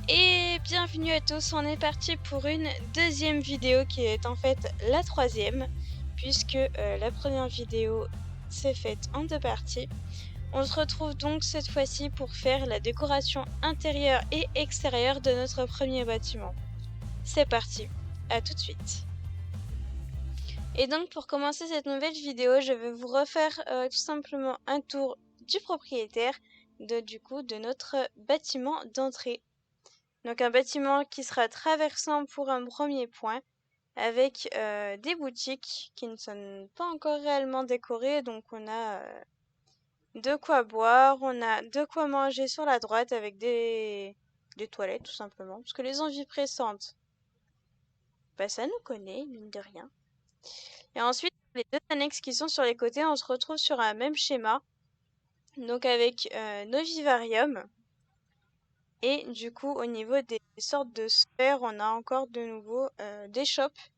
Et bienvenue à tous, on est parti pour une deuxième vidéo qui est en fait la troisième, puisque la première vidéo s'est faite en deux parties. On se retrouve donc cette fois-ci pour faire la décoration intérieure et extérieure de notre premier bâtiment. C'est parti, à tout de suite. Et donc pour commencer cette nouvelle vidéo, je vais vous refaire tout simplement un tour du propriétaire de notre bâtiment d'entrée. Donc un bâtiment qui sera traversant pour un premier point, avec des boutiques qui ne sont pas encore réellement décorées, donc on a de quoi boire, on a de quoi manger sur la droite avec des toilettes tout simplement, parce que les envies pressantes, bah ça nous connaît, mine de rien. Et ensuite, les deux annexes qui sont sur les côtés, on se retrouve sur un même schéma, donc avec nos vivariums. Et du coup, au niveau des sortes de sphères, on a encore de nouveau des shops.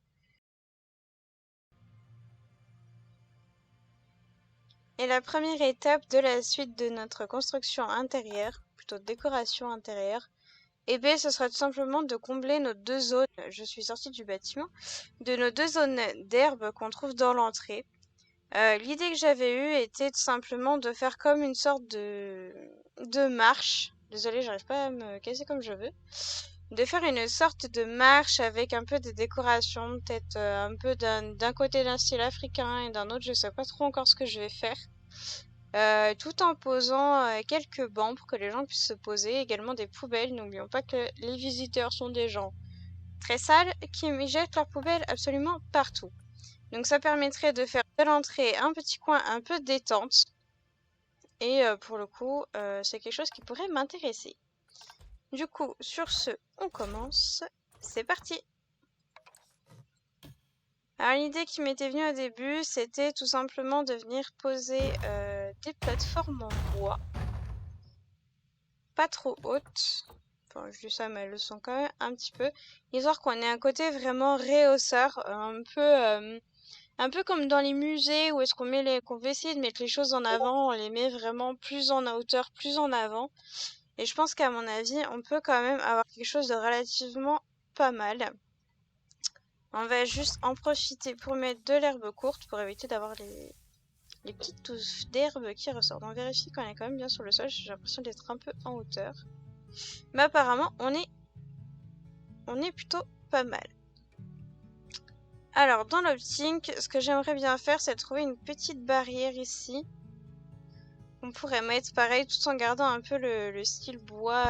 Et la première étape de la suite de notre construction intérieure, plutôt décoration intérieure, eh bien, ce sera tout simplement de combler nos deux zones, je suis sortie du bâtiment, de nos deux zones d'herbe qu'on trouve dans l'entrée. L'idée que j'avais eue était tout simplement de faire comme une sorte de marche. Désolée, j'arrive pas à me casser comme je veux. De faire une sorte de marche avec un peu de décoration, peut-être un peu d'un côté d'un style africain et d'un autre, je sais pas trop encore ce que je vais faire. Tout en posant quelques bancs pour que les gens puissent se poser, également des poubelles. N'oublions pas que les visiteurs sont des gens très sales qui jettent leurs poubelles absolument partout. Donc ça permettrait de faire de l'entrée un petit coin un peu détente. Et pour le coup, c'est quelque chose qui pourrait m'intéresser. Du coup, sur ce, on commence. C'est parti! Alors l'idée qui m'était venue au début, c'était tout simplement de venir poser des plateformes en bois. Pas trop hautes. Enfin, je dis ça, mais elles le sont quand même un petit peu. Histoire qu'on ait un côté vraiment rehausseur, un peu comme dans les musées où est-ce qu'on veut essayer de mettre les choses en avant, on les met vraiment plus en hauteur, plus en avant. Et je pense qu'à mon avis, on peut quand même avoir quelque chose de relativement pas mal. On va juste en profiter pour mettre de l'herbe courte pour éviter d'avoir les petites touffes d'herbe qui ressortent. On vérifie qu'on est quand même bien sur le sol, j'ai l'impression d'être un peu en hauteur. Mais apparemment, on est plutôt pas mal. Alors, dans l'optique, ce que j'aimerais bien faire, c'est trouver une petite barrière ici. On pourrait mettre pareil, tout en gardant un peu le style bois.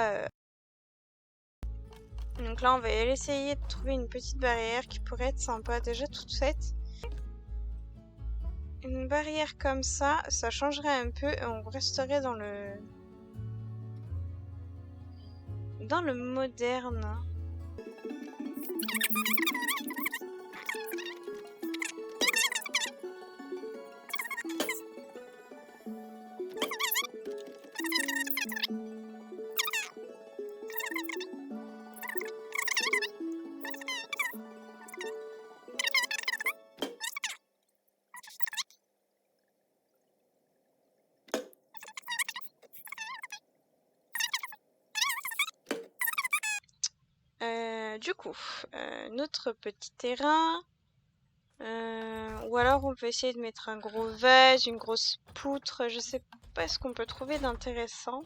Donc là, on va essayer de trouver une petite barrière qui pourrait être sympa, déjà toute faite. Une barrière comme ça changerait un peu et on resterait dans le moderne. Du coup, notre petit terrain, ou alors on peut essayer de mettre un gros vase, une grosse poutre, je sais pas ce qu'on peut trouver d'intéressant.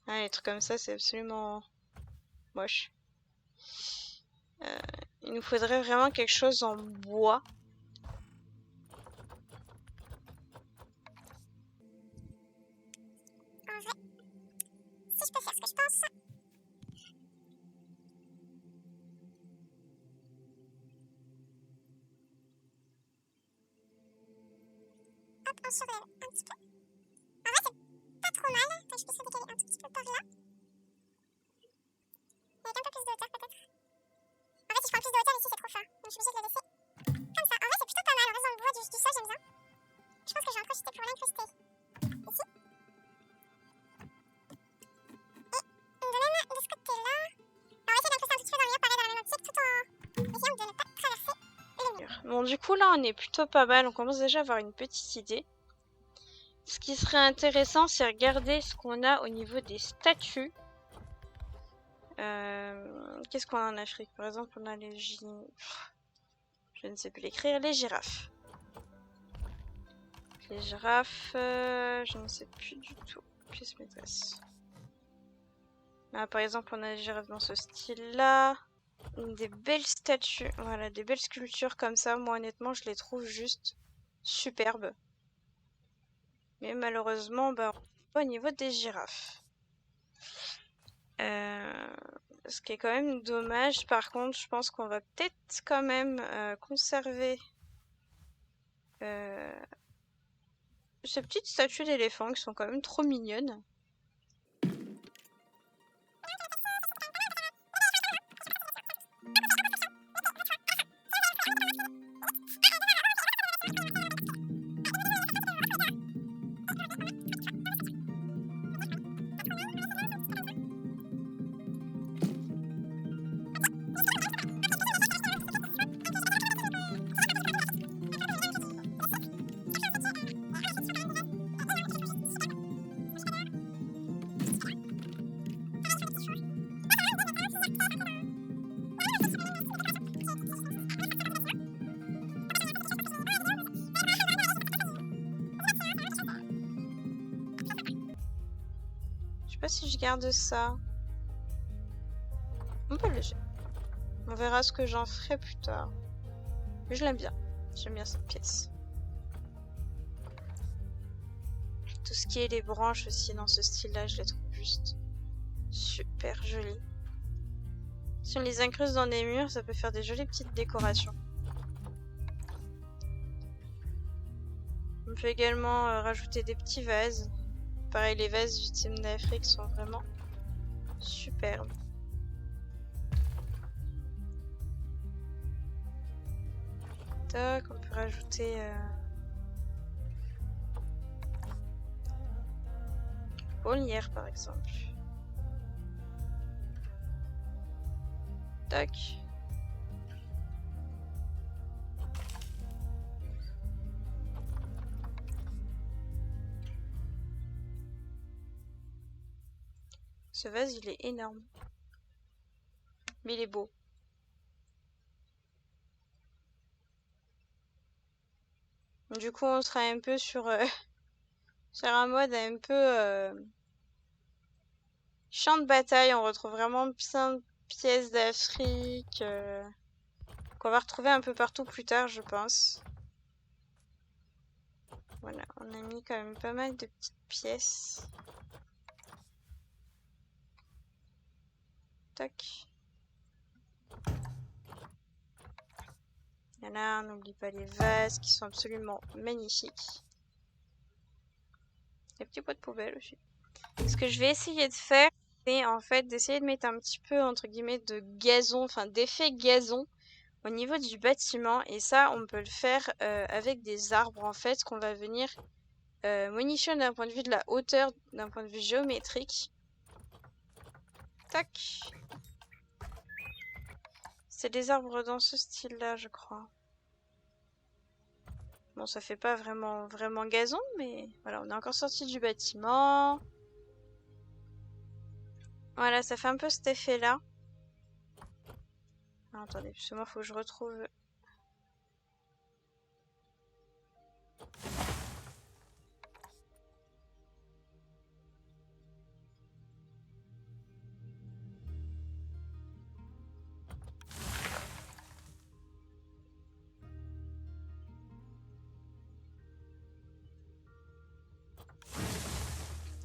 Ah, les trucs comme ça, c'est absolument moche. Il nous faudrait vraiment quelque chose en bois. En vrai, si je peux faire ce que je pense. Hop, on surlève un petit peu. En vrai, c'est pas trop mal. Attends, je peux essayer de décaler un tout petit peu par là. Avec un peu plus de hauteur, peut-être. En fait, si je prends plus de hauteur ici, c'est trop fort. Donc, je suis obligée de le laisser comme ça. En vrai, c'est plutôt pas mal. On reste dans le bois du sol, j'aime bien. Je pense que je vais en profiter pour l'incruster ici. Et de même de ce côté-là. On va essayer d'incruster un tout petit peu dans le mur, pareil dans la même optique, tout en essayant de ne pas traverser le mur. Bon, du coup, là, on est plutôt pas mal. On commence déjà à avoir une petite idée. Ce qui serait intéressant, c'est regarder ce qu'on a au niveau des statues. Qu'est-ce qu'on a en Afrique? Par exemple, on a les je ne sais plus l'écrire, les girafes. Les girafes, je ne sais plus du tout. Pièce maîtresse. Là, par exemple, on a des girafes dans ce style-là. Des belles statues, voilà, des belles sculptures comme ça. Moi, honnêtement, je les trouve juste superbes. Mais malheureusement, bah, pas au niveau des girafes. Ce qui est quand même dommage. Par contre, je pense qu'on va peut-être quand même conserver ces petites statues d'éléphants qui sont quand même trop mignonnes. Je sais pas si je garde ça. On peut le jeter. On verra ce que j'en ferai plus tard. Mais je l'aime bien. J'aime bien cette pièce. Tout ce qui est les branches aussi dans ce style-là, je les trouve juste super jolies. Si on les incruste dans des murs, ça peut faire des jolies petites décorations. On peut également rajouter des petits vases. Pareil, les vases du thème d'Afrique sont vraiment superbes. Tac, on peut rajouter Olnière par exemple. Tac. Ce vase, il est énorme. Mais il est beau. Du coup, on sera un peu sur un mode un peu champ de bataille. On retrouve vraiment plein de pièces d'Afrique qu'on va retrouver un peu partout plus tard, je pense. Voilà, on a mis quand même pas mal de petites pièces. Tac. Voilà, on n'oublie pas les vases qui sont absolument magnifiques. Les petits pots de poubelle aussi. Ce que je vais essayer de faire, c'est en fait d'essayer de mettre un petit peu entre guillemets de gazon, enfin d'effet gazon au niveau du bâtiment. Et ça, on peut le faire avec des arbres en fait qu'on va venir modifier d'un point de vue de la hauteur, d'un point de vue géométrique. Tac. C'est des arbres dans ce style-là, je crois. Bon, ça fait pas vraiment gazon, mais voilà, on est encore sorti du bâtiment. Voilà, ça fait un peu cet effet-là. Ah, attendez, parce que moi, faut que je retrouve...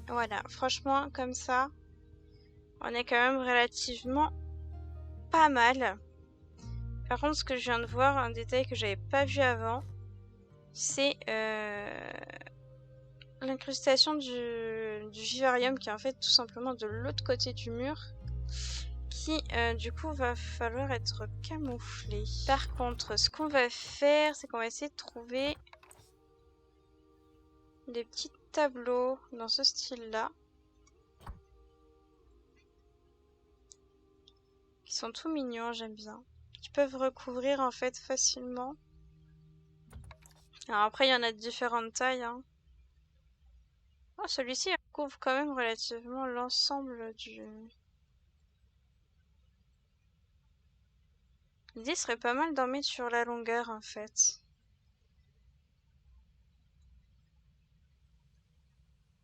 Voilà, franchement, comme ça, on est quand même relativement pas mal. Par contre, ce que je viens de voir, un détail que j'avais pas vu avant, c'est l'incrustation du vivarium qui est en fait tout simplement de l'autre côté du mur, qui du coup va falloir être camouflé. Par contre, ce qu'on va faire, c'est qu'on va essayer de trouver des petits tableaux dans ce style-là, qui sont tout mignons, j'aime bien, qui peuvent recouvrir en fait facilement. Alors après, il y en a de différentes tailles, hein. Oh, celui-ci recouvre quand même relativement l'ensemble du L'idée serait pas mal d'en mettre sur la longueur en fait.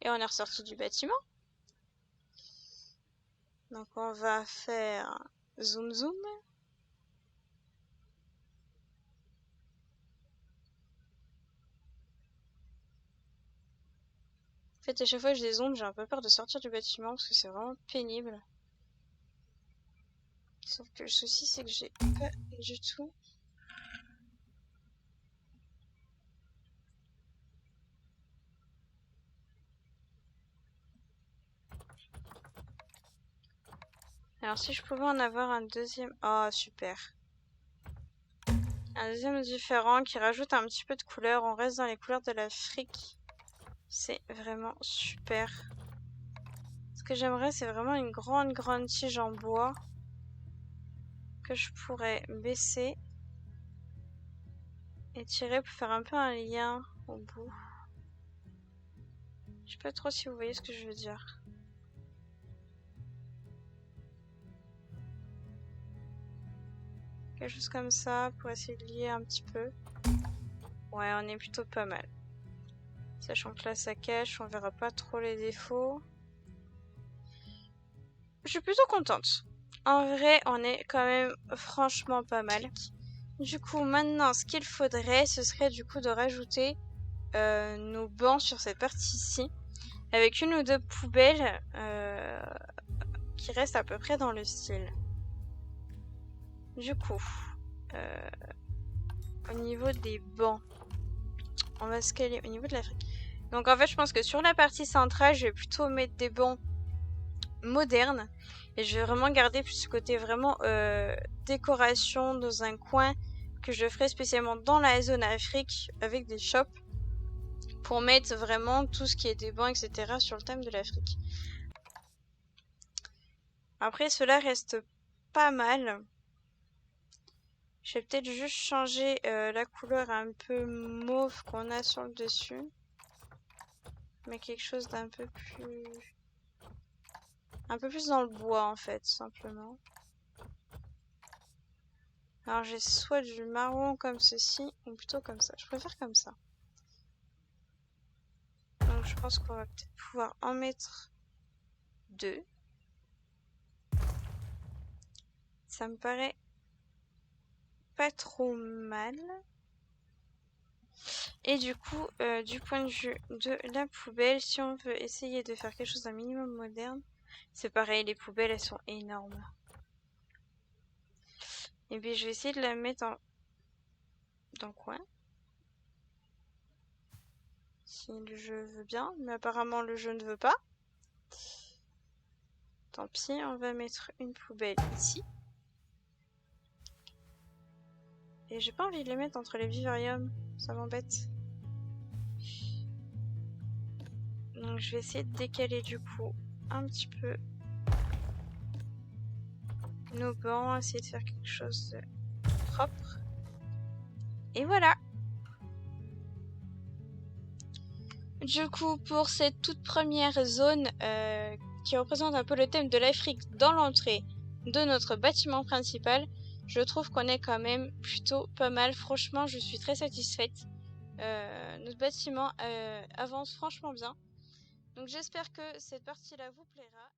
Et on est ressorti du bâtiment. Donc on va faire zoom zoom. En fait, à chaque fois que je les zoome, j'ai un peu peur de sortir du bâtiment parce que c'est vraiment pénible. Sauf que le souci, c'est que j'ai pas du tout. Alors si je pouvais en avoir un deuxième... Oh, super. Un deuxième différent qui rajoute un petit peu de couleur. On reste dans les couleurs de l'Afrique. C'est vraiment super. Ce que j'aimerais, c'est vraiment une grande tige en bois que je pourrais baisser et tirer pour faire un peu un lien au bout. Je sais pas trop si vous voyez ce que je veux dire. Quelque chose comme ça pour essayer de lier un petit peu. Ouais, on est plutôt pas mal. Sachant que là, ça cache, on verra pas trop les défauts. Je suis plutôt contente. En vrai, on est quand même franchement pas mal. Du coup, maintenant, ce qu'il faudrait, ce serait du coup de rajouter nos bancs sur cette partie-ci. Avec une ou deux poubelles qui restent à peu près dans le style. Du coup, au niveau des bancs, on va se caler au niveau de l'Afrique. Donc en fait, je pense que sur la partie centrale, je vais plutôt mettre des bancs modernes. Et je vais vraiment garder plus ce côté vraiment décoration dans un coin que je ferai spécialement dans la zone Afrique avec des shops pour mettre vraiment tout ce qui est des bancs, etc. sur le thème de l'Afrique. Après, cela reste pas mal. Je vais peut-être juste changer la couleur un peu mauve qu'on a sur le dessus. Mais quelque chose d'un peu plus... Un peu plus dans le bois en fait, simplement. Alors j'ai soit du marron comme ceci, ou plutôt comme ça. Je préfère comme ça. Donc je pense qu'on va peut-être pouvoir en mettre deux. Ça me paraît pas trop mal. Et du coup, du point de vue de la poubelle, si on veut essayer de faire quelque chose d'un minimum moderne, c'est pareil, les poubelles elles sont énormes. Et puis je vais essayer de la mettre dans le coin. Si le jeu veut bien, mais apparemment le jeu ne veut pas. Tant pis, on va mettre une poubelle ici. Et j'ai pas envie de les mettre entre les vivariums, ça m'embête. Donc je vais essayer de décaler du coup un petit peu nos bancs, essayer de faire quelque chose de propre. Et voilà! Du coup, pour cette toute première zone qui représente un peu le thème de l'Afrique dans l'entrée de notre bâtiment principal, je trouve qu'on est quand même plutôt pas mal. Franchement, je suis très satisfaite. Notre bâtiment avance franchement bien. Donc j'espère que cette partie-là vous plaira.